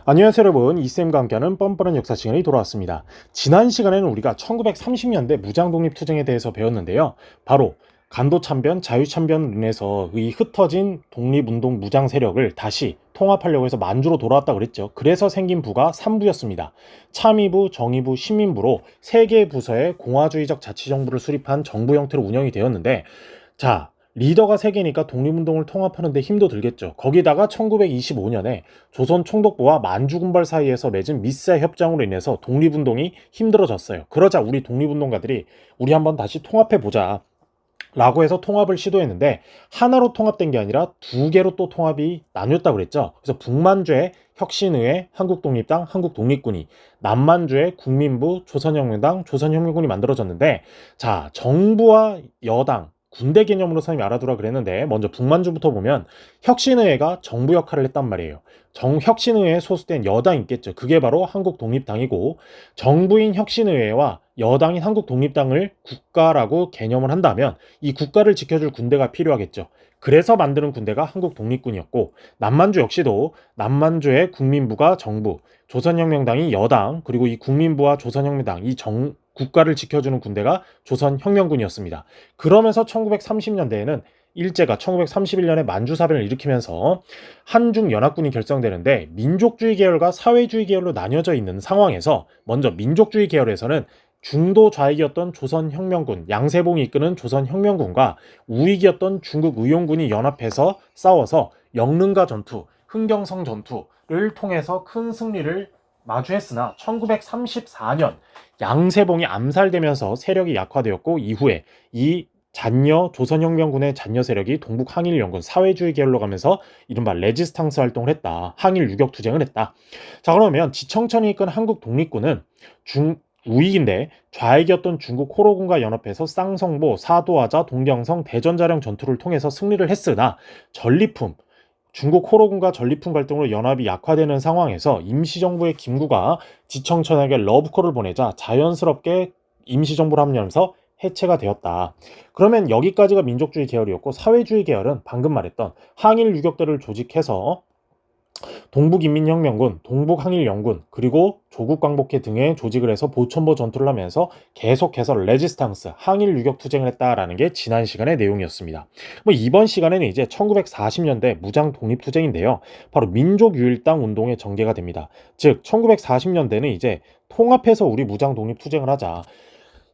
안녕하세요 여러분, 이쌤과 함께하는 뻔뻔한 역사 시간이 돌아왔습니다. 지난 시간에는 우리가 1930년대 무장독립투쟁에 대해서 배웠는데요. 바로 간도참변, 자유참변으로 인해서 이 흩어진 독립운동 무장 세력을 다시 통합하려고 해서 만주로 돌아왔다 그랬죠. 그래서 생긴 부가 3부였습니다. 참의부, 정의부, 신민부로 3개의 부서에 공화주의적 자치정부를 수립한 정부 형태로 운영이 되었는데, 자, 리더가 3개니까 독립운동을 통합하는데 힘도 들겠죠. 거기다가 1925년에 조선 총독부와 만주군발 사이에서 맺은 미사 협정으로 인해서 독립운동이 힘들어졌어요. 그러자 우리 독립운동가들이 우리 한번 다시 통합해보자 라고 해서 통합을 시도했는데, 하나로 통합된 게 아니라 2개로 또 통합이 나뉘었다고 그랬죠. 그래서 북만주의 혁신의회, 한국독립당, 한국독립군이, 남만주의 국민부, 조선혁명당, 조선혁명군이 만들어졌는데, 자, 정부와 여당, 군대 개념으로 선생님이 알아두라 그랬는데, 먼저 북만주부터 보면 혁신의회가 정부 역할을 했단 말이에요. 혁신의회에 소속된 여당이 있겠죠. 그게 바로 한국독립당이고, 정부인 혁신의회와 여당인 한국독립당을 국가라고 개념을 한다면 이 국가를 지켜줄 군대가 필요하겠죠. 그래서 만드는 군대가 한국독립군이었고, 남만주 역시도 남만주의 국민부가 정부, 조선혁명당이 여당, 그리고 이 국민부와 조선혁명당, 국가를 지켜주는 군대가 조선혁명군이었습니다. 그러면서 1930년대에는 일제가 1931년에 만주사변을 일으키면서 한중연합군이 결성되는데, 민족주의 계열과 사회주의 계열로 나뉘어져 있는 상황에서 먼저 민족주의 계열에서는 중도 좌익이었던 조선혁명군, 양세봉이 이끄는 조선혁명군과 우익이었던 중국의용군이 연합해서 싸워서 영릉가 전투, 흥경성 전투를 통해서 큰 승리를 마주했으나 1934년 양세봉이 암살되면서 세력이 약화되었고, 이후에 이 조선혁명군의 잔여 세력이 동북항일연군 사회주의 계열로 가면서 이른바 레지스탕스 활동을 했다. 항일 유격투쟁을 했다. 자, 그러면 지청천이 이끈 한국독립군은 우익인데 좌익이었던 중국 호로군과 연합해서 쌍성보, 사도하자, 동경성, 대전자령 전투를 통해서 승리를 했으나 중국 호로군과 전리품 갈등으로 연합이 약화되는 상황에서 임시정부의 김구가 지청천에게 러브콜을 보내자 자연스럽게 임시정부를 합류하면서 해체가 되었다. 그러면 여기까지가 민족주의 계열이었고, 사회주의 계열은 방금 말했던 항일 유격대를 조직해서 동북인민혁명군, 동북항일연군, 그리고 조국광복회 등의 조직을 해서 보천보 전투를 하면서 계속해서 레지스탕스, 항일 유격투쟁을 했다라는 게 지난 시간의 내용이었습니다. 이번 시간에는 이제 1940년대 무장 독립투쟁인데요. 바로 민족유일당 운동의 전개가 됩니다. 즉 1940년대는 이제 통합해서 우리 무장 독립투쟁을 하자.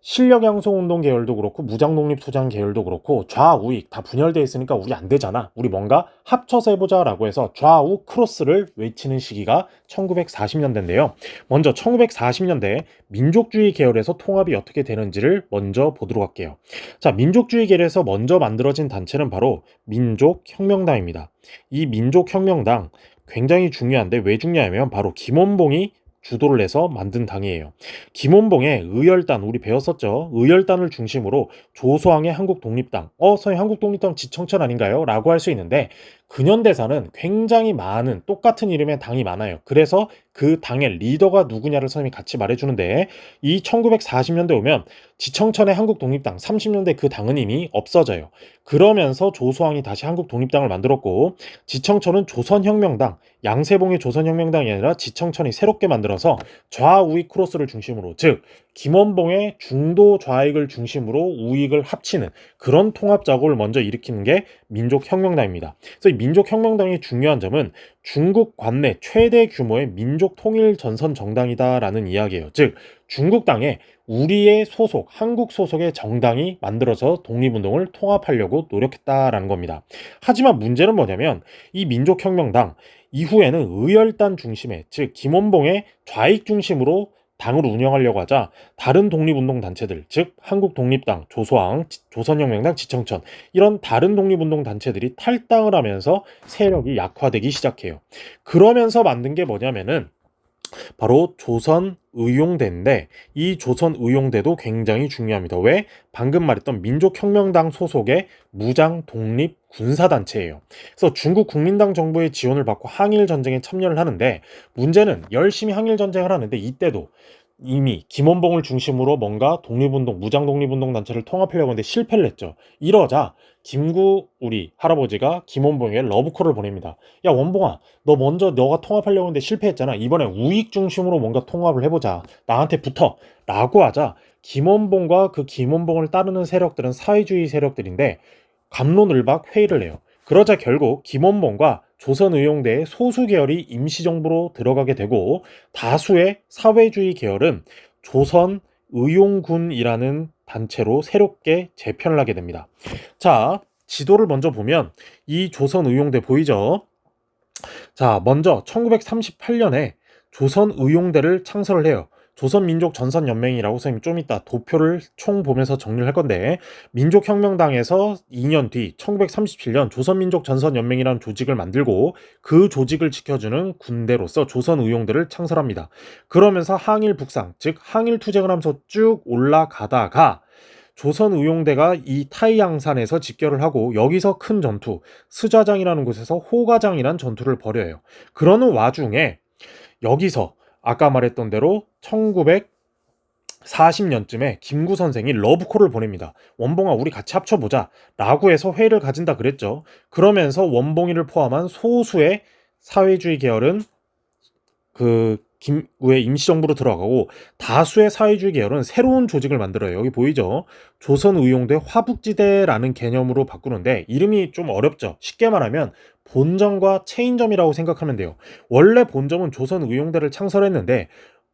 실력양성운동 계열도 그렇고 무장독립투쟁 계열도 그렇고 좌우익 다 분열되어 있으니까 우리 안 되잖아. 우리 뭔가 합쳐서 해보자 라고 해서 좌우 크로스를 외치는 시기가 1940년대인데요. 먼저 1940년대 민족주의 계열에서 통합이 어떻게 되는지를 먼저 보도록 할게요. 자, 민족주의 계열에서 먼저 만들어진 단체는 바로 민족혁명당입니다. 이 민족혁명당 굉장히 중요한데, 왜 중요하냐면 바로 김원봉이 주도를 해서 만든 당이에요. 김원봉의 의열단, 우리 배웠었죠. 의열단을 중심으로 조소왕의 한국독립당, 선생님 한국독립당 지청천 아닌가요? 라고 할 수 있는데, 근현대사는 굉장히 많은 똑같은 이름의 당이 많아요. 그래서 그 당의 리더가 누구냐를 선생님이 같이 말해주는데, 이 1940년대 오면 지청천의 한국독립당, 30년대 그 당은 이미 없어져요. 그러면서 조소왕이 다시 한국독립당을 만들었고, 지청천은 조선혁명당, 양세봉의 조선혁명당이 아니라 지청천이 새롭게 만들어서 좌우익 크로스를 중심으로, 즉 김원봉의 중도 좌익을 중심으로 우익을 합치는 그런 통합 작업을 먼저 일으키는 게 민족혁명당입니다. 그래서 이 민족혁명당의 중요한 점은 중국 관내 최대 규모의 민족 통일 전선 정당이다라는 이야기예요. 즉 중국 땅에 우리의 소속, 한국 소속의 정당이 만들어서 독립운동을 통합하려고 노력했다라는 겁니다. 하지만 문제는 뭐냐면 이 민족혁명당 이후에는 의열단 중심의, 즉 김원봉의 좌익 중심으로 당을 운영하려고 하자 다른 독립운동 단체들, 즉 한국독립당, 조소왕, 조선혁명당, 지청천, 이런 다른 독립운동 단체들이 탈당을 하면서 세력이 약화되기 시작해요. 그러면서 만든 게 뭐냐면은 바로 조선의용대인데, 이 조선의용대도 굉장히 중요합니다. 왜? 방금 말했던 민족혁명당 소속의 무장 독립 군사단체예요. 그래서 중국 국민당 정부의 지원을 받고 항일전쟁에 참여를 하는데, 문제는 열심히 항일전쟁을 하는데 이때도 이미 김원봉을 중심으로 뭔가 독립운동, 무장독립운동 단체를 통합하려고 했는데 실패를 했죠. 이러자 김구 우리 할아버지가 김원봉에게 러브콜을 보냅니다. 야 원봉아, 너 먼저 너가 통합하려고 했는데 실패했잖아. 이번에 우익 중심으로 뭔가 통합을 해보자. 나한테 붙어. 라고 하자 김원봉과 그 김원봉을 따르는 세력들은 사회주의 세력들인데 갑론을박 회의를 해요. 그러자 결국 김원봉과 조선의용대의 소수 계열이 임시정부로 들어가게 되고 다수의 사회주의 계열은 조선의용군이라는 단체로 새롭게 재편을 하게 됩니다. 자, 지도를 먼저 보면 이 조선의용대 보이죠? 자, 먼저 1938년에 조선의용대를 창설을 해요. 조선민족전선연맹이라고 선생님 좀 이따 도표를 총 보면서 정리를 할 건데 민족혁명당에서 2년 뒤 1937년 조선민족전선연맹이라는 조직을 만들고 그 조직을 지켜주는 군대로서 조선의용대를 창설합니다. 그러면서 항일 북상, 즉 항일 투쟁을 하면서 쭉 올라가다가 조선의용대가 이 타이양산에서 집결을 하고 여기서 큰 전투, 스좌장이라는 곳에서 호가장이라는 전투를 벌여요. 그러는 와중에 여기서 아까 말했던 대로 1940년쯤에 김구 선생이 러브콜을 보냅니다. 원봉아 우리 같이 합쳐보자 라고 해서 회의를 가진다 그랬죠. 그러면서 원봉이를 포함한 소수의 사회주의 계열은 그 김구의 임시정부로 들어가고 다수의 사회주의 계열은 새로운 조직을 만들어요. 여기 보이죠? 조선의용대 화북지대라는 개념으로 바꾸는데 이름이 좀 어렵죠. 쉽게 말하면 본점과 체인점이라고 생각하면 돼요. 원래 본점은 조선의용대를 창설했는데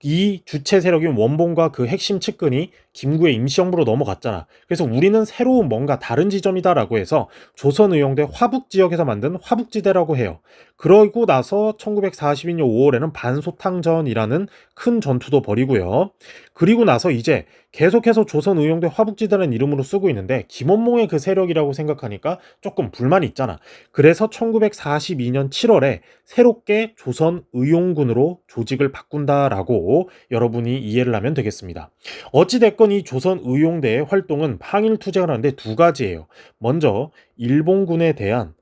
이 주체 세력인 원봉과 그 핵심 측근이 김구의 임시정부로 넘어갔잖아. 그래서 우리는 새로운 뭔가 다른 지점이다라고 해서 조선의용대 화북지역에서 만든 화북지대라고 해요. 그러고 나서 1942년 5월에는 반소탕전이라는 큰 전투도 벌이고요. 그리고 나서 이제 계속해서 조선의용대 화북지대라는 이름으로 쓰고 있는데 김원봉의 그 세력이라고 생각하니까 조금 불만이 있잖아. 그래서 1942년 7월에 새롭게 조선의용군으로 조직을 바꾼다라고 여러분이 이해를 하면 되겠습니다. 어찌됐건 이 조선의용대의 활동은 항일투쟁을 하는데 두 가지예요. 먼저 일본군에 대한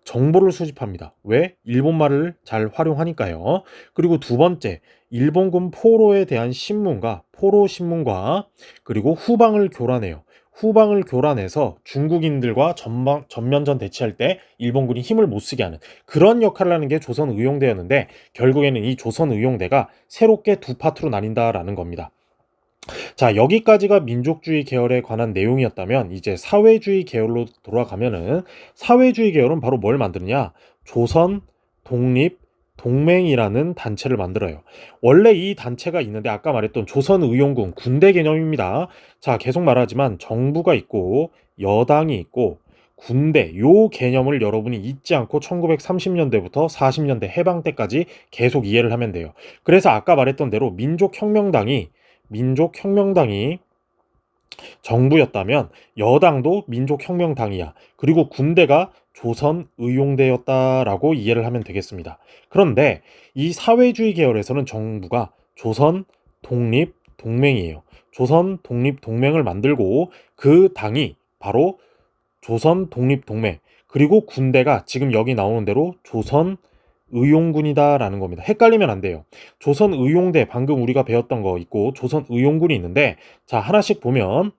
정보를 수집합니다. 왜? 일본말을 잘 활용하니까요. 그리고 두 번째, 일본군 포로에 대한 포로 신문과 그리고 후방을 교란해요. 후방을 교란해서 중국인들과 전면전 대치할 때 일본군이 힘을 못 쓰게 하는 그런 역할을 하는 게 조선의용대였는데 결국에는 이 조선의용대가 새롭게 두 파트로 나뉜다라는 겁니다. 자, 여기까지가 민족주의 계열에 관한 내용이었다면 이제 사회주의 계열로 돌아가면은 사회주의 계열은 바로 뭘 만드느냐? 조선 독립 동맹이라는 단체를 만들어요. 원래 이 단체가 있는데 아까 말했던 조선의용군 군대 개념입니다. 자, 계속 말하지만 정부가 있고 여당이 있고 군대 요 개념을 여러분이 잊지 않고 1930년대부터 40년대 해방 때까지 계속 이해를 하면 돼요. 그래서 아까 말했던 대로 민족혁명당이 정부였다면 여당도 민족혁명당이야. 그리고 군대가 조선의용대였다라고 이해를 하면 되겠습니다. 그런데 이 사회주의 계열에서는 정부가 조선 독립동맹이에요. 조선 독립동맹을 만들고 그 당이 바로 조선 독립동맹 그리고 군대가 지금 여기 나오는 대로 조선 의용군이다라는 겁니다. 헷갈리면 안 돼요. 조선의용대 방금 우리가 배웠던 거 있고 조선의용군이 있는데 자 하나씩 보면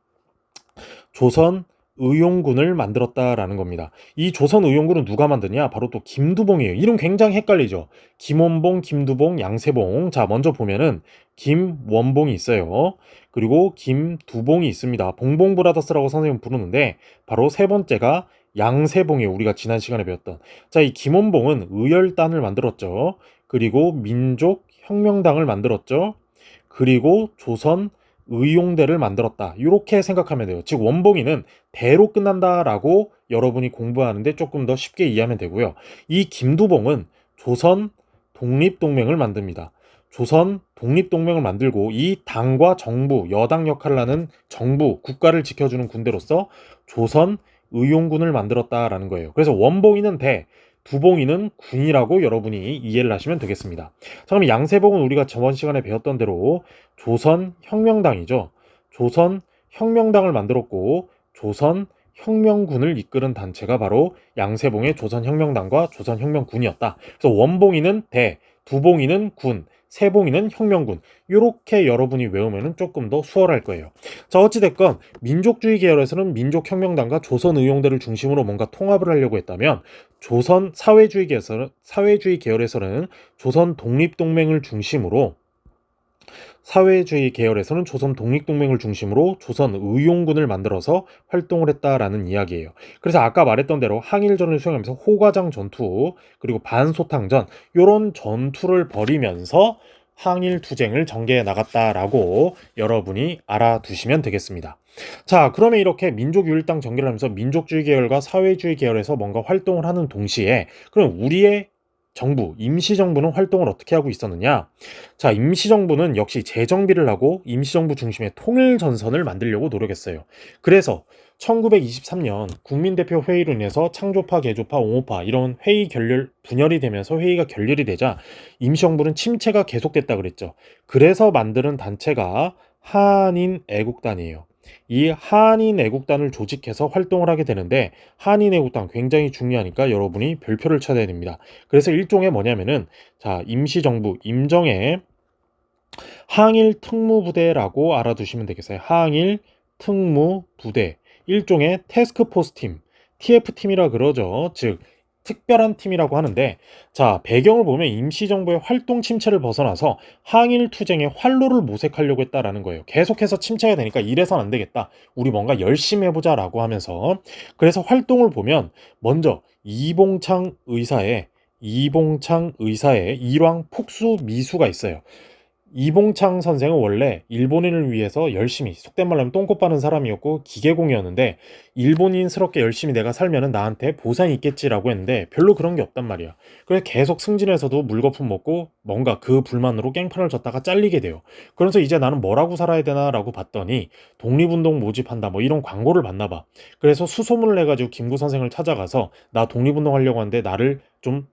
조선의용군을 만들었다라는 겁니다. 이 조선의용군은 누가 만드냐? 바로 또 김두봉이에요. 이름 굉장히 헷갈리죠. 김원봉, 김두봉, 양세봉. 자 먼저 보면은 김원봉이 있어요. 그리고 김두봉이 있습니다. 봉봉브라더스라고 선생님 부르는데 바로 세 번째가 양세봉이에요. 우리가 지난 시간에 배웠던. 자, 이 김원봉은 의열단을 만들었죠. 그리고 민족혁명당을 만들었죠. 그리고 조선의용대를 만들었다. 이렇게 생각하면 돼요. 즉 원봉이는 대로 끝난다라고 여러분이 공부하는데 조금 더 쉽게 이해하면 되고요. 이 김두봉은 조선 독립동맹을 만듭니다. 조선 독립동맹을 만들고 이 당과 정부, 여당 역할을 하는 정부, 국가를 지켜주는 군대로서 조선 의용군을 만들었다라는 거예요. 그래서 원봉이는 대, 두봉이는 군이라고 여러분이 이해를 하시면 되겠습니다. 자, 그럼 양세봉은 우리가 저번 시간에 배웠던 대로 조선혁명당이죠. 조선혁명당을 만들었고 조선혁명군을 이끄는 단체가 바로 양세봉의 조선혁명당과 조선혁명군이었다. 그래서 원봉이는 대, 두봉이는 군, 세봉이는 혁명군. 요렇게 여러분이 외우면 조금 더 수월할 거예요. 자, 어찌됐건 민족주의 계열에서는 민족혁명당과 조선의용대를 중심으로 뭔가 통합을 하려고 했다면 조선 사회주의 계열에서는 조선 독립동맹을 중심으로 조선 독립동맹을 중심으로 조선 의용군을 만들어서 활동을 했다라는 이야기예요. 그래서 아까 말했던 대로 항일전을 수행하면서 호과장 전투 그리고 반소탕전 이런 전투를 벌이면서 항일투쟁을 전개해 나갔다라고 여러분이 알아두시면 되겠습니다. 자, 그러면 이렇게 민족유일당 전개를 하면서 민족주의 계열과 사회주의 계열에서 뭔가 활동을 하는 동시에 그럼 우리의 정부, 임시정부는 활동을 어떻게 하고 있었느냐? 자, 임시정부는 역시 재정비를 하고 임시정부 중심의 통일전선을 만들려고 노력했어요. 그래서 1923년 국민대표 회의로 인해서 창조파, 개조파, 옹호파 이런 분열이 되면서 회의가 결렬이 되자 임시정부는 침체가 계속됐다 그랬죠. 그래서 만드는 단체가 한인애국단이에요. 이 한인애국단을 조직해서 활동을 하게 되는데 한인애국단 굉장히 중요하니까 여러분이 별표를 쳐야 됩니다. 그래서 일종의 뭐냐면은 자, 임시정부 임정의 항일특무부대라고 알아두시면 되겠어요. 항일특무부대 일종의 태스크포스팀 TF팀이라 그러죠. 즉 특별한 팀이라고 하는데 자, 배경을 보면 임시정부의 활동 침체를 벗어나서 항일투쟁의 활로를 모색하려고 했다라는 거예요. 계속해서 침체가 되니까 이래선 안 되겠다. 우리 뭔가 열심히 해보자라고 하면서 그래서 활동을 보면 먼저 이봉창 의사의 일왕 폭수 미수가 있어요. 이봉창 선생은 원래 일본인을 위해서 열심히 속된 말로 하면 똥꼬 빠는 사람이었고 기계공이었는데 일본인스럽게 열심히 내가 살면은 나한테 보상이 있겠지라고 했는데 별로 그런 게 없단 말이야. 그래서 계속 승진해서도 물거품 먹고 뭔가 그 불만으로 깽판을 졌다가 잘리게 돼요. 그래서 이제 나는 뭐라고 살아야 되나라고 봤더니 독립운동 모집한다 뭐 이런 광고를 봤나 봐. 그래서 수소문을 내가지고 김구 선생을 찾아가서 나 독립운동 하려고 하는데 나를 좀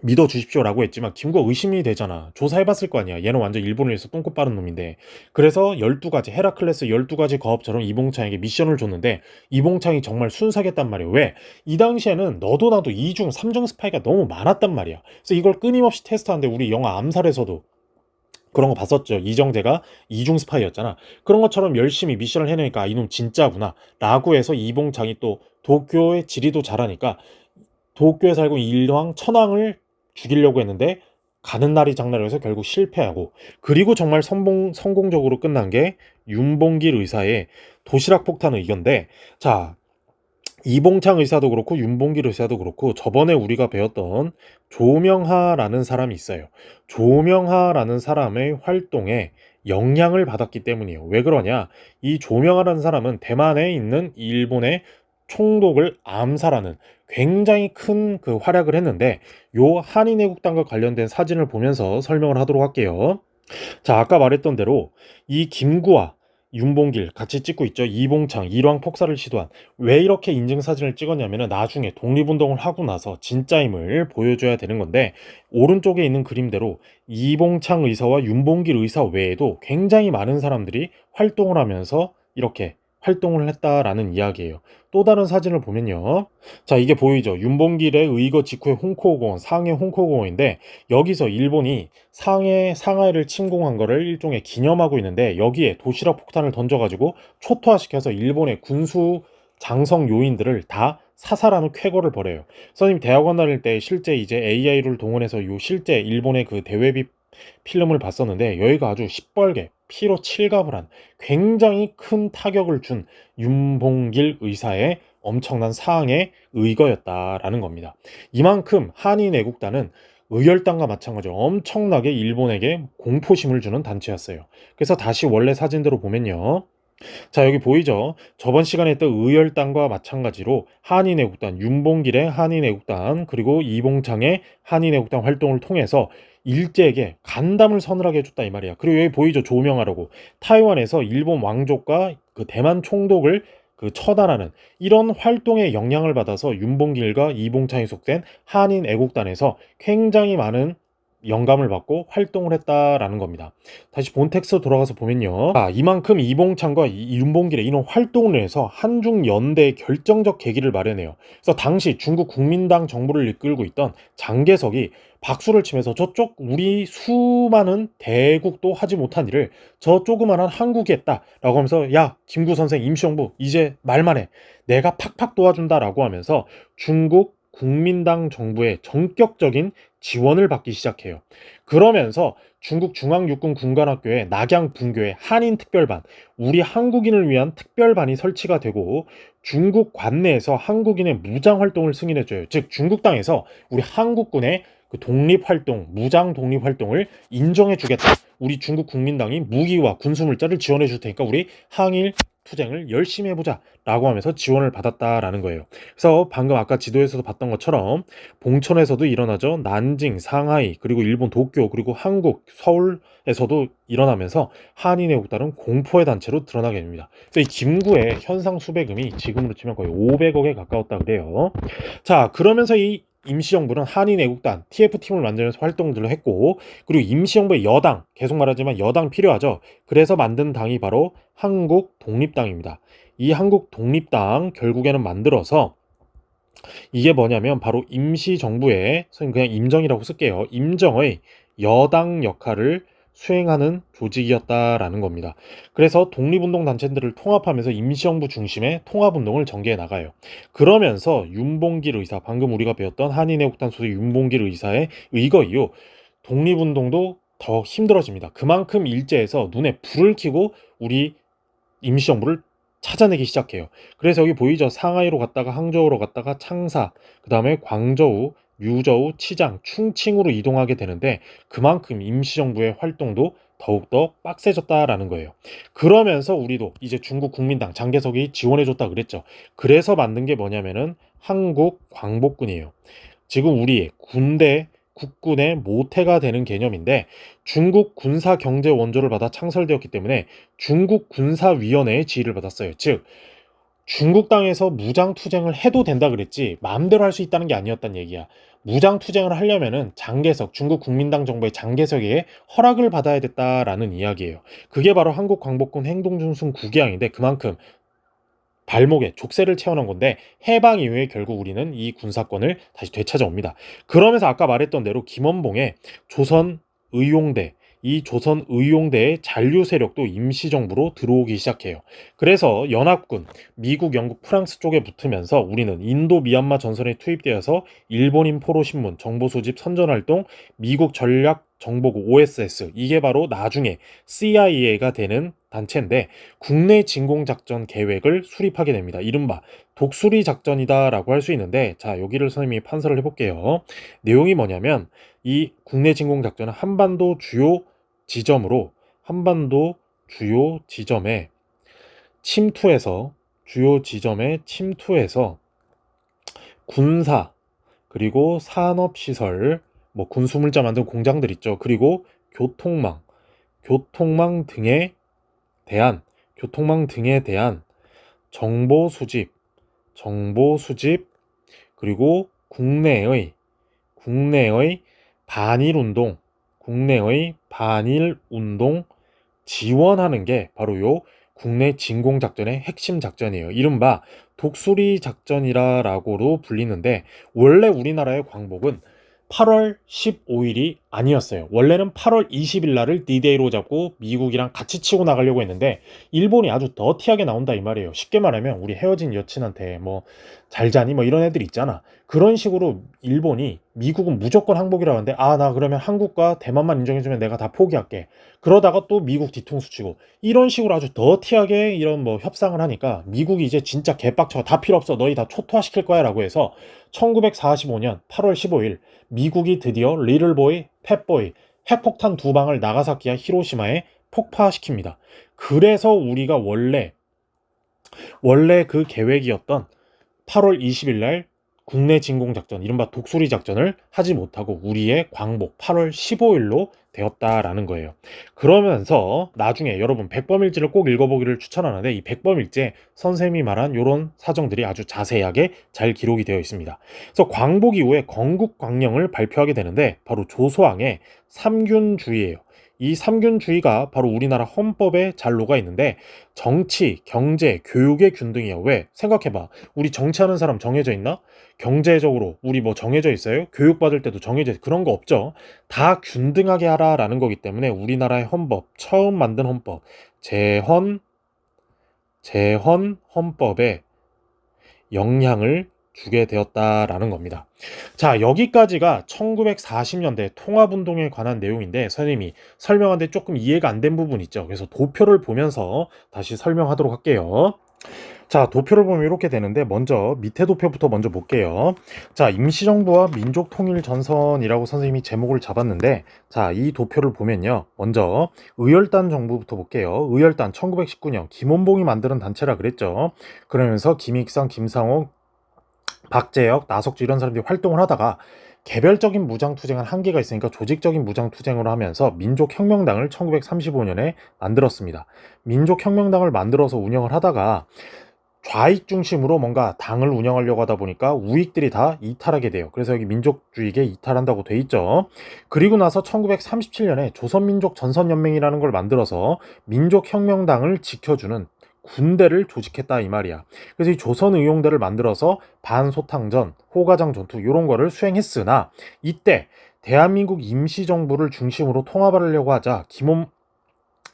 믿어주십시오라고 했지만 김구가 의심이 되잖아. 조사해봤을 거 아니야. 얘는 완전 일본을 위해서 똥꼬 빠른 놈인데. 그래서 12가지 헤라클레스 12가지 거업처럼 이봉창에게 미션을 줬는데 이봉창이 정말 순사겠단 말이야. 왜? 이 당시에는 너도 나도 2중, 3중 스파이가 너무 많았단 말이야. 그래서 이걸 끊임없이 테스트하는데 우리 영화 암살에서도 그런 거 봤었죠. 이정재가 이중 스파이였잖아. 그런 것처럼 열심히 미션을 해내니까 이놈 진짜구나 라고 해서 이봉창이 또 도쿄의 지리도 잘하니까 도쿄에 살고 있는 일왕 천황을 죽이려고 했는데 가는 날이 장날이어서 결국 실패하고 그리고 정말 성공적으로 끝난 게 윤봉길 의사의 도시락 폭탄 의견인데 자, 이봉창 의사도 그렇고 윤봉길 의사도 그렇고 저번에 우리가 배웠던 조명하라는 사람이 있어요. 조명하라는 사람의 활동에 영향을 받았기 때문이에요. 왜 그러냐? 이 조명하라는 사람은 대만에 있는 일본의 총독을 암살하는 굉장히 큰 그 활약을 했는데 요 한인애국당과 관련된 사진을 보면서 설명을 하도록 할게요. 자, 아까 말했던 대로 이 김구와 윤봉길 같이 찍고 있죠. 이봉창, 일왕 폭사를 시도한 왜 이렇게 인증사진을 찍었냐면 나중에 독립운동을 하고 나서 진짜임을 보여줘야 되는 건데 오른쪽에 있는 그림대로 이봉창 의사와 윤봉길 의사 외에도 굉장히 많은 사람들이 활동을 하면서 이렇게 활동을 했다라는 이야기예요. 또 다른 사진을 보면요. 자, 이게 보이죠? 윤봉길의 의거 직후의 홍코공원, 상해 홍코공원인데 여기서 일본이 상하이를 침공한 거를 일종의 기념하고 있는데 여기에 도시락 폭탄을 던져가지고 초토화시켜서 일본의 군수 장성 요인들을 다 사살하는 쾌거를 벌여요. 선생님 대학원 다닐 때 실제 이제 AI를 동원해서 요 실제 일본의 그 대외비 필름을 봤었는데 여기가 아주 시뻘게 피로 칠갑을 한 굉장히 큰 타격을 준 윤봉길 의사의 엄청난 사항의 의거였다라는 겁니다. 이만큼 한인애국단은 의열단과 마찬가지로 엄청나게 일본에게 공포심을 주는 단체였어요. 그래서 다시 원래 사진대로 보면요. 자, 여기 보이죠? 저번 시간에 했던 의열단과 마찬가지로 한인애국단, 윤봉길의 한인애국단, 그리고 이봉창의 한인애국단 활동을 통해서 일제에게 간담을 서늘하게 해줬다 이 말이야. 그리고 여기 보이죠? 조명하라고. 타이완에서 일본 왕족과 그 대만 총독을 그 처단하는 이런 활동에 영향을 받아서 윤봉길과 이봉창이 속된 한인애국단에서 굉장히 많은 영감을 받고 활동을 했다라는 겁니다. 다시 본 텍스트 돌아가서 보면요. 이만큼 이봉창과 윤봉길의 이런 활동을 해서 한중 연대의 결정적 계기를 마련해요. 그래서 당시 중국 국민당 정부를 이끌고 있던 장개석이 박수를 치면서 저쪽 우리 수많은 대국도 하지 못한 일을 저 조그만한 한국이 했다라고 하면서 야 김구 선생 임시정부 이제 말만 해. 내가 팍팍 도와준다라고 하면서 중국 국민당 정부의 전격적인 지원을 받기 시작해요. 그러면서 중국 중앙육군 군관학교에 낙양 분교에 한인 특별반, 우리 한국인을 위한 특별반이 설치가 되고 중국 관내에서 한국인의 무장 활동을 승인해줘요. 즉 중국 땅에서 우리 한국군의 그 독립활동, 무장 독립활동을 인정해주겠다. 우리 중국 국민당이 무기와 군수물자를 지원해줄 테니까 우리 항일 투쟁을 열심히 해보자 라고 하면서 지원을 받았다라는 거예요. 그래서 방금 아까 지도에서도 봤던 것처럼 봉천에서도 일어나죠. 난징, 상하이, 그리고 일본 도쿄, 그리고 한국, 서울에서도 일어나면서 한인의 국단은 공포의 단체로 드러나게 됩니다. 그래서 이 김구의 현상 수배금이 지금으로 치면 거의 500억에 가까웠다 그래요. 자, 그러면서 이 임시정부는 한인애국단 TF팀을 만들면서 활동들을 했고, 그리고 임시정부의 여당, 계속 말하지만 여당 필요하죠. 그래서 만든 당이 바로 한국독립당입니다. 이 한국독립당 결국에는 만들어서 이게 뭐냐면 바로 임시정부의, 선생님 그냥 임정이라고 쓸게요. 임정의 여당 역할을 수행하는 조직이었다라는 겁니다. 그래서 독립운동 단체들을 통합하면서 임시정부 중심의 통합운동을 전개해 나가요. 그러면서 윤봉길 의사, 방금 우리가 배웠던 한인애국단 소속 윤봉길 의사의 의거 이후 독립운동도 더 힘들어집니다. 그만큼 일제에서 눈에 불을 켜고 우리 임시정부를 찾아내기 시작해요. 그래서 여기 보이죠? 상하이로 갔다가 항저우로 갔다가 창사, 그 다음에 광저우, 류저우, 치장, 충칭으로 이동하게 되는데 그만큼 임시정부의 활동도 더욱더 빡세졌다라는 거예요. 그러면서 우리도 이제 중국 국민당 장개석이 지원해줬다 그랬죠. 그래서 만든 게 뭐냐면은 한국광복군이에요. 지금 우리 군대 국군의 모태가 되는 개념인데 중국 군사 경제 원조를 받아 창설되었기 때문에 중국 군사위원회의 지휘를 받았어요. 즉 중국 땅에서 무장 투쟁을 해도 된다 그랬지 마음대로 할 수 있다는 게 아니었단 얘기야. 무장 투쟁을 하려면은 장개석, 중국 국민당 정부의 장개석의 허락을 받아야 됐다라는 이야기예요. 그게 바로 한국광복군 행동준수 9개항인데 그만큼 발목에 족쇄를 채워놓은 건데 해방 이후에 결국 우리는 이 군사권을 다시 되찾아옵니다. 그러면서 아까 말했던 대로 김원봉의 조선의용대, 이 조선의용대의 잔류 세력도 임시정부로 들어오기 시작해요. 그래서 연합군, 미국, 영국, 프랑스 쪽에 붙으면서 우리는 인도 미얀마 전선에 투입되어서 일본인 포로신문, 정보소집, 선전활동, 미국 전략정보국 OSS, 이게 바로 나중에 CIA가 되는 단체인데 국내 진공작전 계획을 수립하게 됩니다. 이른바 독수리 작전이다라고 할 수 있는데 자 여기를 선생님이 판서를 해볼게요. 내용이 뭐냐면 이 국내 진공작전은 한반도 주요 지점에 침투해서 군사 그리고 산업시설 뭐 군수물자 만든 공장들 있죠. 그리고 교통망 등에 대한 정보 수집 그리고 국내의 반일 운동 지원하는 게 바로 요 국내 진공작전의 핵심 작전이에요. 이른바 독수리 작전이라고도 불리는데 원래 우리나라의 광복은 8월 15일이 아니었어요. 원래는 8월 20일 날을 D-Day로 잡고 미국이랑 같이 치고 나가려고 했는데 일본이 아주 더티하게 나온다 이 말이에요. 쉽게 말하면 우리 헤어진 여친한테 뭐 잘 자니 뭐 이런 애들 있잖아. 그런 식으로 일본이 미국은 무조건 항복이라고 하는데 나 그러면 한국과 대만만 인정해주면 내가 다 포기할게. 그러다가 또 미국 뒤통수 치고 이런 식으로 아주 더티하게 이런 뭐 협상을 하니까 미국이 이제 진짜 개빡쳐 다 필요 없어 너희 다 초토화시킬 거야 라고 해서 1945년 8월 15일 미국이 드디어 리틀보이, 팻보이, 핵폭탄 2방을 나가사키와 히로시마에 폭파시킵니다. 그래서 우리가 원래 그 계획이었던 8월 20일 날 국내 진공작전, 이른바 독수리 작전을 하지 못하고 우리의 광복 8월 15일로 되었다라는 거예요. 그러면서 나중에 여러분 백범일지를 꼭 읽어보기를 추천하는데, 이 백범일지에 선생님이 말한 이런 사정들이 아주 자세하게 잘 기록이 되어 있습니다. 그래서 광복 이후에 건국광령을 발표하게 되는데 바로 조소왕의 삼균주의예요. 이 삼균주의가 바로 우리나라 헌법에 잘 녹아 있는데, 정치, 경제, 교육의 균등이야. 왜? 생각해봐. 우리 정치하는 사람 정해져 있나? 경제적으로 우리 뭐 정해져 있어요? 교육받을 때도 정해져 있어요? 그런 거 없죠. 다 균등하게 하라라는 거기 때문에 우리나라의 헌법, 처음 만든 헌법, 제헌 헌법에 영향을 주게 되었다라는 겁니다. 자, 여기까지가 1940년대 통합운동에 관한 내용인데, 선생님이 설명하는데 조금 이해가 안 된 부분 있죠. 그래서 도표를 보면서 다시 설명하도록 할게요. 자, 도표를 보면 이렇게 되는데, 먼저 밑에 도표부터 먼저 볼게요. 자, 임시정부와 민족통일전선이라고 선생님이 제목을 잡았는데, 자, 이 도표를 보면요, 먼저 의열단 정부부터 볼게요. 의열단 1919년 김원봉이 만드는 단체라 그랬죠. 그러면서 김익상, 김상옥, 박재혁, 나석주 이런 사람들이 활동을 하다가 개별적인 무장투쟁은 한계가 있으니까 조직적인 무장투쟁으로 하면서 민족혁명당을 1935년에 만들었습니다. 민족혁명당을 만들어서 운영을 하다가 좌익 중심으로 뭔가 당을 운영하려고 하다 보니까 우익들이 다 이탈하게 돼요. 그래서 여기 민족주의계 이탈한다고 돼 있죠. 그리고 나서 1937년에 조선민족전선연맹이라는 걸 만들어서 민족혁명당을 지켜주는 군대를 조직했다 이 말이야. 그래서 이 조선의용대를 만들어서 반소탕전, 호가장 전투 이런 거를 수행했으나, 이때 대한민국 임시정부를 중심으로 통합하려고 하자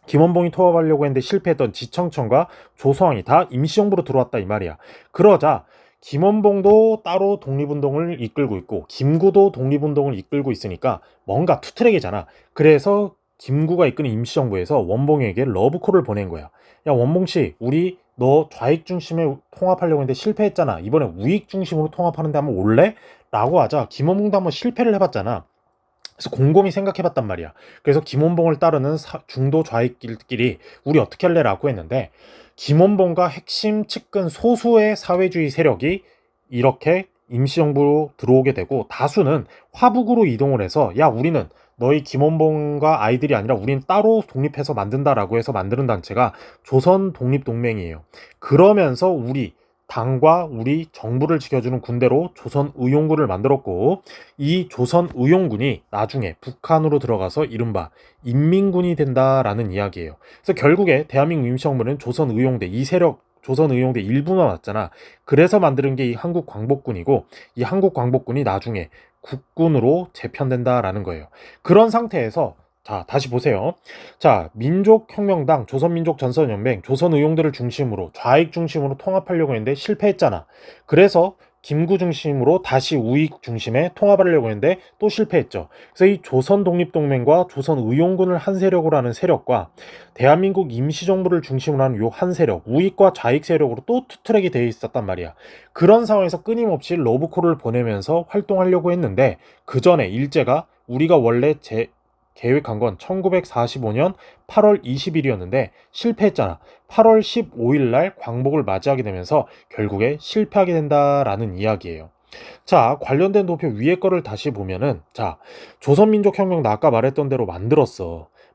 김원봉이 통합하려고 했는데 실패했던 지청천과 조서왕이 다 임시정부로 들어왔다 이 말이야. 그러자 김원봉도 따로 독립운동을 이끌고 있고 김구도 독립운동을 이끌고 있으니까 뭔가 투트랙이잖아. 그래서 김구가 이끄는 임시정부에서 원봉에게 러브콜을 보낸 거야. 야, 원봉씨, 우리 너 좌익 중심에 통합하려고 했는데 실패했잖아. 이번에 우익 중심으로 통합하는데 한번 올래? 라고 하자 김원봉도 한번 실패를 해봤잖아. 그래서 곰곰이 생각해봤단 말이야. 그래서 김원봉을 따르는 중도 좌익끼리 우리 어떻게 할래? 라고 했는데, 김원봉과 핵심 측근 소수의 사회주의 세력이 이렇게 임시정부로 들어오게 되고, 다수는 화북으로 이동을 해서 야, 우리는 너희 김원봉과 아이들이 아니라 우린 따로 독립해서 만든다라고 해서 만드는 단체가 조선독립동맹이에요. 그러면서 우리 당과 우리 정부를 지켜주는 군대로 조선의용군을 만들었고, 이 조선의용군이 나중에 북한으로 들어가서 이른바 인민군이 된다라는 이야기예요. 그래서 결국에 대한민국 임시정부는 조선의용대, 이 세력 조선의용대 일부만 왔잖아. 그래서 만드는 게 이 한국광복군이고, 이 한국광복군이 나중에 국군으로 재편된다라는 거예요. 그런 상태에서 자, 다시 보세요. 자, 민족혁명당, 조선민족전선연맹, 조선의용대를 중심으로 좌익 중심으로 통합하려고 했는데 실패했잖아. 그래서 김구 중심으로 다시 우익 중심에 통합하려고 했는데 또 실패했죠. 그래서 이 조선독립동맹과 조선의용군을 한 세력으로 하는 세력과 대한민국 임시정부를 중심으로 하는 요 한 세력, 우익과 좌익 세력으로 또 투트랙이 되어 있었단 말이야. 그런 상황에서 끊임없이 러브콜을 보내면서 활동하려고 했는데, 그 전에 일제가 우리가 원래 계획한 건 1945년 8월 20일이었는데 실패했잖아. 8월 15일 날 광복을 맞이하게 되면서 결국에 실패하게 된다라는 이야기예요. 자, 관련된 도표 위에 거를 다시 보면은, 자, 조선민족혁명 나 아까 말했던 대로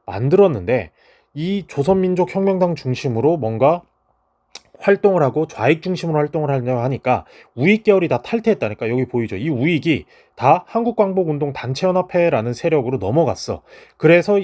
만들었는데 이 조선민족혁명당 중심으로 뭔가 활동을 하고 좌익 중심으로 활동을 하려고 하니까 우익 계열이 다 탈퇴했다니까. 여기 보이죠? 이 우익이 다 한국광복운동 단체연합회라는 세력으로 넘어갔어. 그래서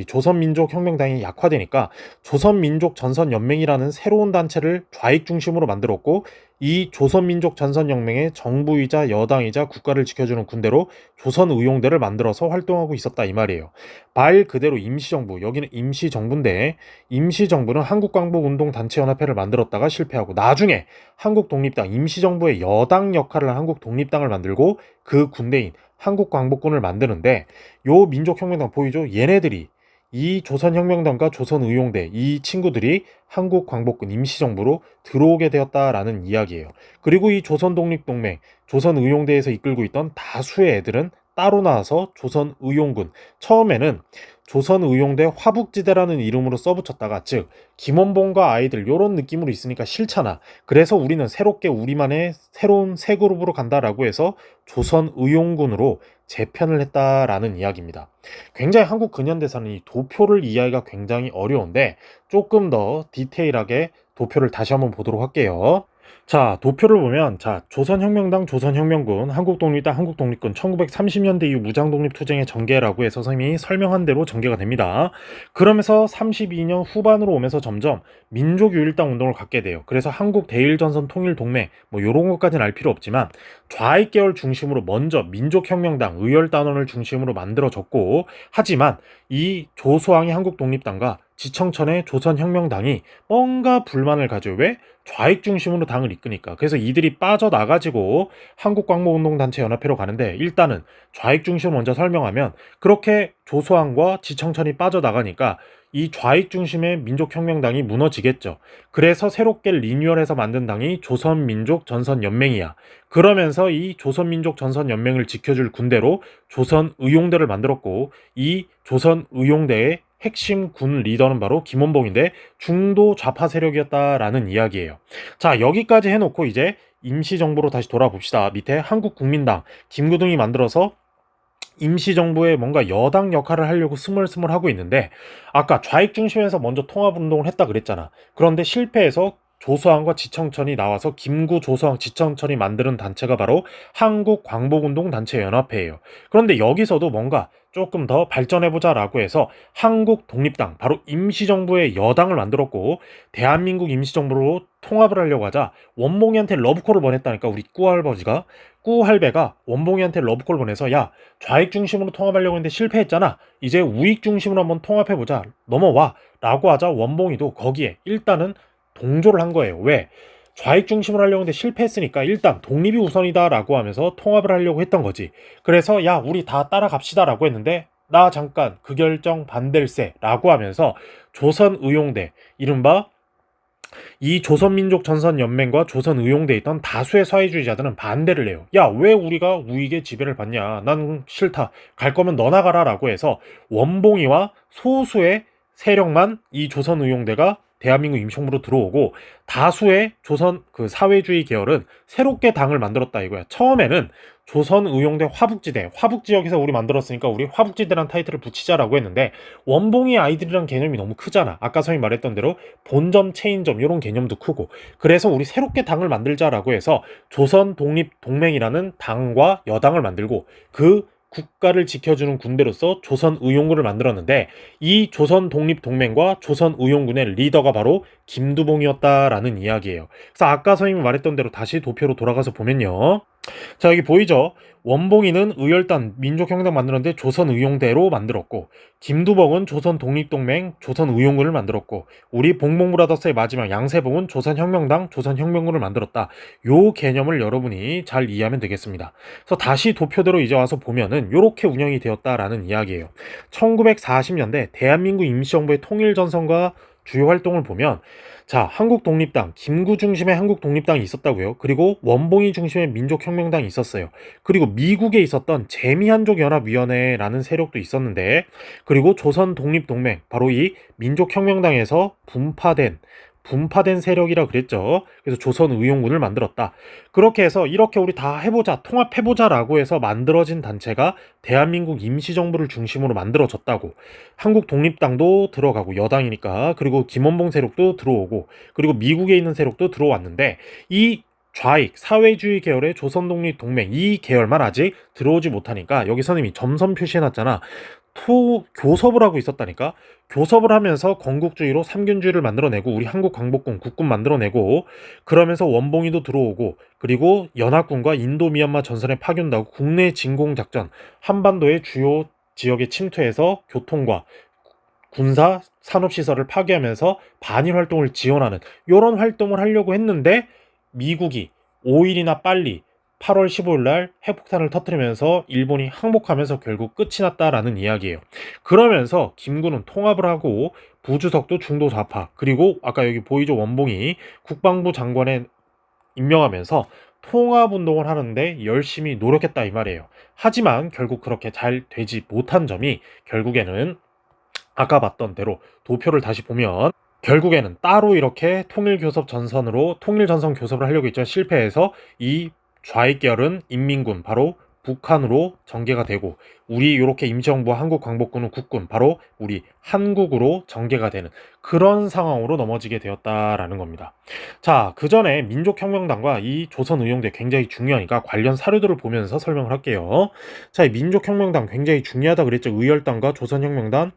조선민족혁명당이 약화되니까 조선민족전선연맹이라는 새로운 단체를 좌익 중심으로 만들었고, 이 조선민족전선연맹의 정부이자 여당이자 국가를 지켜주는 군대로 조선의용대를 만들어서 활동하고 있었다 이 말이에요. 말 그대로 임시정부, 여기는 임시정부인데, 임시정부는 한국광복운동 단체연합회를 만들었다가 실패하고 나중에 한국독립당, 임시정부의 여당 역할을 한 한국독립당을 만들고 그 군대인 한국광복군을 만드는데, 요 민족혁명당 보이죠? 얘네들이 이 조선혁명당과 조선의용대, 이 친구들이 한국광복군 임시정부로 들어오게 되었다라는 이야기예요. 그리고 이 조선독립동맹, 조선의용대에서 이끌고 있던 다수의 애들은 따로 나와서 조선의용군, 처음에는 조선의용대 화북지대라는 이름으로 써붙였다가, 즉 김원봉과 아이들 요런 느낌으로 있으니까 싫잖아. 그래서 우리는 새롭게 우리만의 새로운 새 그룹으로 간다라고 해서 조선의용군으로 재편을 했다라는 이야기입니다. 굉장히 한국 근현대사는 이 도표를 이해하기가 굉장히 어려운데, 조금 더 디테일하게 도표를 다시 한번 보도록 할게요. 자, 도표를 보면, 자, 조선혁명당, 조선혁명군, 한국독립당, 한국독립군, 1930년대 이후 무장독립투쟁의 전개라고 해서 선생님이 설명한 대로 전개가 됩니다. 그러면서 32년 후반으로 오면서 점점 민족유일당 운동을 갖게 돼요. 그래서 한국대일전선 통일동맹, 뭐 요런 것까지는 알 필요 없지만, 좌익계열 중심으로 먼저 민족혁명당, 의열단원을 중심으로 만들어졌고, 하지만 이 조소왕의 한국독립당과 지청천의 조선혁명당이 뭔가 불만을 가져요. 왜? 좌익 중심으로 당을 이끄니까. 그래서 이들이 빠져나가지고 한국광복운동단체 연합회로 가는데, 일단은 좌익 중심을 먼저 설명하면, 그렇게 조소왕과 지청천이 빠져나가니까 이 좌익 중심의 민족혁명당이 무너지겠죠. 그래서 새롭게 리뉴얼해서 만든 당이 조선민족전선연맹이야. 그러면서 이 조선민족전선연맹을 지켜줄 군대로 조선의용대를 만들었고, 이 조선의용대의 핵심 군 리더는 바로 김원봉인데 중도 좌파 세력이었다라는 이야기예요. 자, 여기까지 해놓고 이제 임시정부로 다시 돌아봅시다. 밑에 한국국민당 김구등이 만들어서 임시정부에 뭔가 여당 역할을 하려고 스물스물 하고 있는데, 아까 좌익 중심에서 먼저 통합운동을 했다 그랬잖아. 그런데 실패해서 조소왕과 지청천이 나와서 김구, 조소왕, 지청천이 만드는 단체가 바로 한국광복운동단체연합회예요. 그런데 여기서도 뭔가 조금 더 발전해보자라고 해서 한국독립당, 바로 임시정부의 여당을 만들었고, 대한민국 임시정부로 통합을 하려고 하자 원봉이한테 러브콜을 보냈다니까. 우리 꾸할배가 원봉이한테 러브콜 보내서, 야, 좌익 중심으로 통합하려고 했는데 실패했잖아. 이제 우익 중심으로 한번 통합해보자. 넘어와. 라고 하자 원봉이도 거기에 일단은 동조를 한 거예요. 왜? 좌익 중심으로 하려고 했는데 실패했으니까 일단 독립이 우선이다 라고 하면서 통합을 하려고 했던 거지. 그래서 야, 우리 다 따라갑시다 라고 했는데, 나 잠깐 그 결정 반댈세 라고 하면서 조선의용대, 이른바 이 조선민족전선연맹과 조선의용대에 있던 다수의 사회주의자들은 반대를 해요. 야, 왜 우리가 우익의 지배를 받냐? 난 싫다. 갈 거면 너나 가라 라고 해서 원봉이와 소수의 세력만 이 조선의용대가 대한민국 임시정부로 들어오고, 다수의 조선 그 사회주의 계열은 새롭게 당을 만들었다 이거야. 처음에는 조선의용대 화북지대, 화북지역에서 우리 만들었으니까 우리 화북지대란 타이틀을 붙이자라고 했는데, 원봉이 아이들이란 개념이 너무 크잖아. 아까 선생님이 말했던 대로 본점, 체인점 이런 개념도 크고, 그래서 우리 새롭게 당을 만들자라고 해서 조선독립동맹이라는 당과 여당을 만들고, 그 국가를 지켜주는 군대로서 조선의용군을 만들었는데, 이 조선독립동맹과 조선의용군의 리더가 바로 김두봉이었다라는 이야기예요. 그래서 아까 선생님이 말했던 대로 다시 도표로 돌아가서 보면요, 자, 여기 보이죠? 원봉이는 의열단 민족혁명 만들었는데 조선의용대로 만들었고, 김두봉은 조선독립동맹 조선의용군을 만들었고, 우리 봉봉브라더스의 마지막 양세봉은 조선혁명당 조선혁명군을 만들었다. 요 개념을 여러분이 잘 이해하면 되겠습니다. 그래서 다시 도표대로 이제 와서 보면은 요렇게 운영이 되었다라는 이야기예요. 1940년대 대한민국 임시정부의 통일전선과 주요 활동을 보면, 자, 한국독립당, 김구 중심의 한국독립당이 있었다고요. 그리고 원봉이 중심의 민족혁명당이 있었어요. 그리고 미국에 있었던 재미한족연합위원회라는 세력도 있었는데, 그리고 조선독립동맹, 바로 이 민족혁명당에서 분파된 세력이라 그랬죠. 그래서 조선의용군을 만들었다. 그렇게 해서 이렇게 우리 다 해보자, 통합해보자 라고 해서 만들어진 단체가 대한민국 임시정부를 중심으로 만들어졌다고. 한국독립당도 들어가고, 여당이니까. 그리고 김원봉 세력도 들어오고, 그리고 미국에 있는 세력도 들어왔는데, 이 좌익, 사회주의 계열의 조선독립동맹, 이 계열만 아직 들어오지 못하니까 여기 선생님이 점선 표시해놨잖아. 교섭을 하고 있었다니까. 교섭을 하면서 건국주의로 삼균주의를 만들어내고, 우리 한국광복군 국군 만들어내고, 그러면서 원봉이도 들어오고, 그리고 연합군과 인도 미얀마 전선에 파견다고 국내 진공작전, 한반도의 주요 지역에 침투해서 교통과 군사 산업시설을 파괴하면서 반일 활동을 지원하는 이런 활동을 하려고 했는데, 미국이 5일이나 빨리 8월 15일 날 핵폭탄을 터뜨리면서 일본이 항복하면서 결국 끝이 났다라는 이야기예요. 그러면서 김구는 통합을 하고, 부주석도 중도 좌파, 그리고 아까 여기 보이죠, 원봉이 국방부 장관에 임명하면서 통합운동을 하는데 열심히 노력했다 이 말이에요. 하지만 결국 그렇게 잘 되지 못한 점이 결국에는 아까 봤던 대로 도표를 다시 보면 결국에는 따로 이렇게 통일전선 교섭을 하려고 했지만 실패해서 이 좌익 계열은 인민군 바로 북한으로 전개가 되고 우리 이렇게 임시정부와 한국광복군은 국군 바로 우리 한국으로 전개가 되는 그런 상황으로 넘어지게 되었다라는 겁니다. 자, 그 전에 민족혁명당과 이 조선의용대 굉장히 중요하니까 관련 사료들을 보면서 설명을 할게요. 자, 이 민족혁명당 굉장히 중요하다 그랬죠. 의열당과 조선혁명당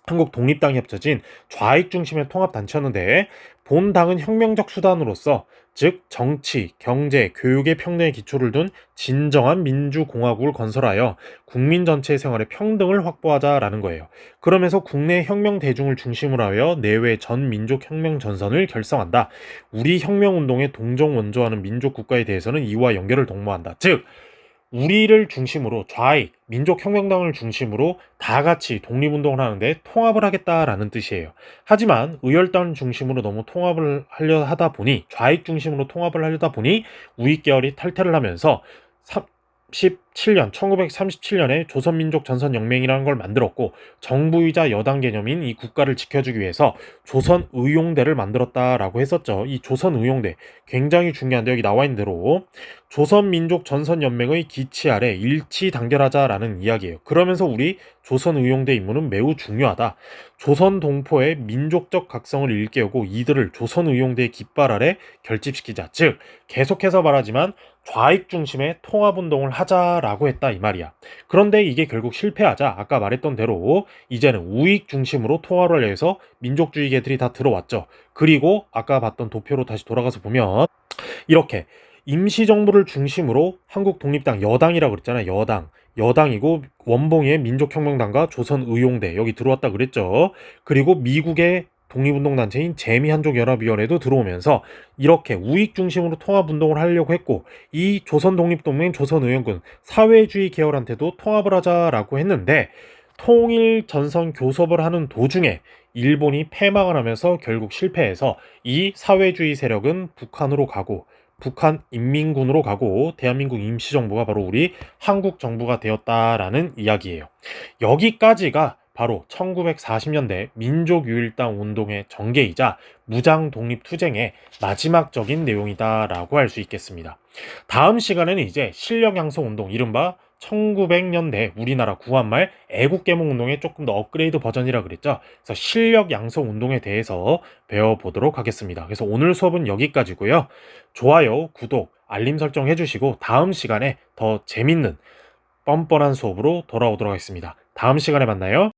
한국 독립당이 합쳐진 좌익 중심의 통합단체였는데 본 당은 혁명적 수단으로서 즉 정치, 경제, 교육의 평등의 기초를 둔 진정한 민주공화국을 건설하여 국민 전체의 생활의 평등을 확보하자라는 거예요. 그러면서 국내 혁명 대중을 중심으로 하여 내외 전 민족 혁명 전선을 결성한다. 우리 혁명운동의 동정 원조하는 민족 국가에 대해서는 이와 연결을 독모한다. 즉 우리를 중심으로 좌익, 민족혁명당을 중심으로 다 같이 독립운동을 하는데 통합을 하겠다라는 뜻이에요. 하지만 의열당 중심으로 너무 통합을 하려 하다 보니 좌익 중심으로 통합을 하려다 보니 우익 계열이 탈퇴를 하면서 1937년에 조선민족전선연맹이라는 걸 만들었고 정부이자 여당 개념인 이 국가를 지켜주기 위해서 조선의용대를 만들었다라고 했었죠. 이 조선의용대 굉장히 중요한데 여기 나와 있는 대로 조선민족전선연맹의 기치 아래 일치 단결하자라는 이야기예요. 그러면서 우리 조선의용대 임무는 매우 중요하다. 조선 동포의 민족적 각성을 일깨우고 이들을 조선의용대의 깃발 아래 결집시키자. 즉 계속해서 말하지만 좌익 중심의 통합운동을 하자라고 했다 이 말이야. 그런데 이게 결국 실패하자 아까 말했던 대로 이제는 우익 중심으로 통합을 해서 민족주의계들이 다 들어왔죠. 그리고 아까 봤던 도표로 다시 돌아가서 보면 이렇게 임시정부를 중심으로 한국 독립당 여당이라고 그랬잖아요. 여당이고 원봉이의 민족혁명당과 조선의용대 여기 들어왔다 그랬죠. 그리고 미국의 독립운동단체인 재미한족연합위원회도 들어오면서 이렇게 우익 중심으로 통합운동을 하려고 했고 이 조선독립동맹 조선의용군 사회주의 계열한테도 통합을 하자라고 했는데 통일전선 교섭을 하는 도중에 일본이 패망을 하면서 결국 실패해서 이 사회주의 세력은 북한으로 가고 북한 인민군으로 가고 대한민국 임시정부가 바로 우리 한국 정부가 되었다라는 이야기예요. 여기까지가 바로 1940년대 민족유일당 운동의 전개이자 무장독립투쟁의 마지막적인 내용이다라고 할 수 있겠습니다. 다음 시간에는 이제 실력양성운동, 이른바 1900년대 우리나라 구한말 애국개몽운동의 조금 더 업그레이드 버전이라 그랬죠. 그래서 실력양성운동에 대해서 배워보도록 하겠습니다. 그래서 오늘 수업은 여기까지고요. 좋아요, 구독, 알림 설정 해주시고 다음 시간에 더 재밌는 뻔뻔한 수업으로 돌아오도록 하겠습니다. 다음 시간에 만나요.